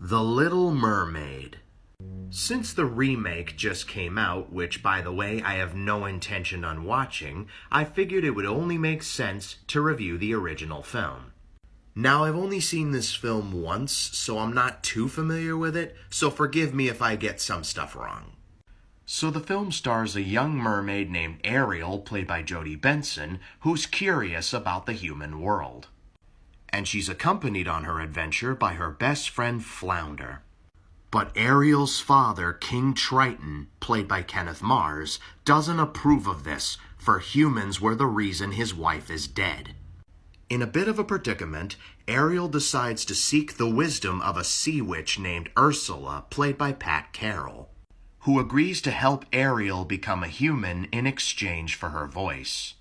The Little Mermaid. Since the remake just came out, which by the way I have no intention on watching, I figured it would only make sense to review the original film. Now I've only seen this film once, so I'm not too familiar with it, so forgive me if I get some stuff wrong. So the film stars a young mermaid named Ariel, played by Jodie Benson, who's curious about the human world. And she's accompanied on her adventure by her best friend Flounder. But Ariel's father, King Triton, played by Kenneth Mars, doesn't approve of this, for humans were the reason his wife is dead. In a bit of a predicament, Ariel decides to seek the wisdom of a sea witch named Ursula, played by Pat Carroll, who agrees to help Ariel become a human in exchange for her voice.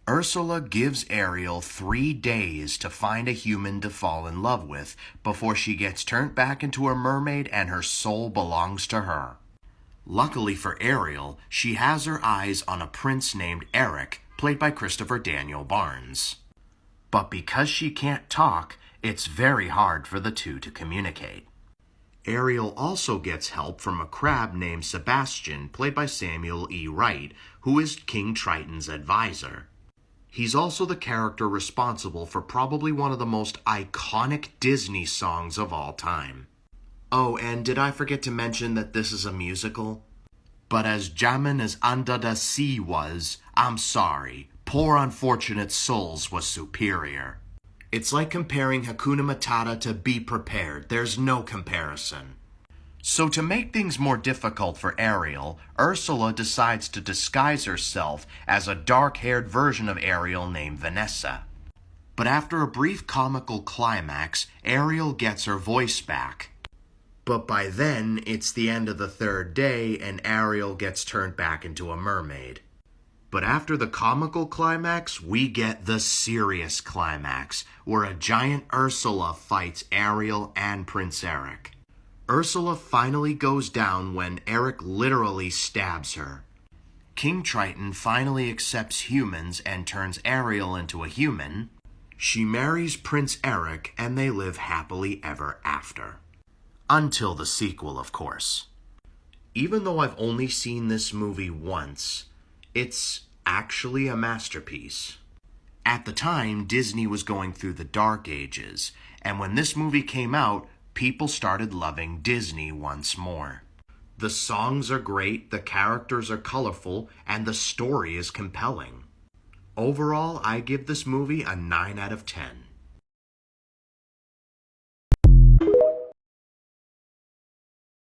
Ursula gives Ariel 3 days to find a human to fall in love with before she gets turned back into a mermaid and her soul belongs to her. Luckily for Ariel, she has her eyes on a prince named Eric, played by Christopher Daniel Barnes. But because she can't talk, it's very hard for the two to communicate. Ariel also gets help from a crab named Sebastian, played by Samuel E. Wright, who is King Triton's advisor. He's also the character responsible for probably one of the most iconic Disney songs of all time. Oh, and did I forget to mention that this is a musical? But as Jammin' as Under the Sea was, I'm sorry, Poor Unfortunate Souls was superior. It's like comparing Hakuna Matata to Be Prepared. There's no comparison. So to make things more difficult for Ariel, Ursula decides to disguise herself as a dark-haired version of Ariel named Vanessa. But after a brief comical climax, Ariel gets her voice back. But by then, it's the end of the 3rd day and Ariel gets turned back into a mermaid. But after the comical climax, we get the serious climax, where a giant Ursula fights Ariel and Prince Eric. Ursula finally goes down when Eric literally stabs her. King Triton finally accepts humans and turns Ariel into a human. She marries Prince Eric and they live happily ever after. Until the sequel, of course. Even though I've only seen this movie once, it's actually a masterpiece. At the time, Disney was going through the dark ages, and when this movie came out, people started loving Disney once more. The songs are great, the characters are colorful, and the story is compelling. Overall, I give this movie a 9 out of 10.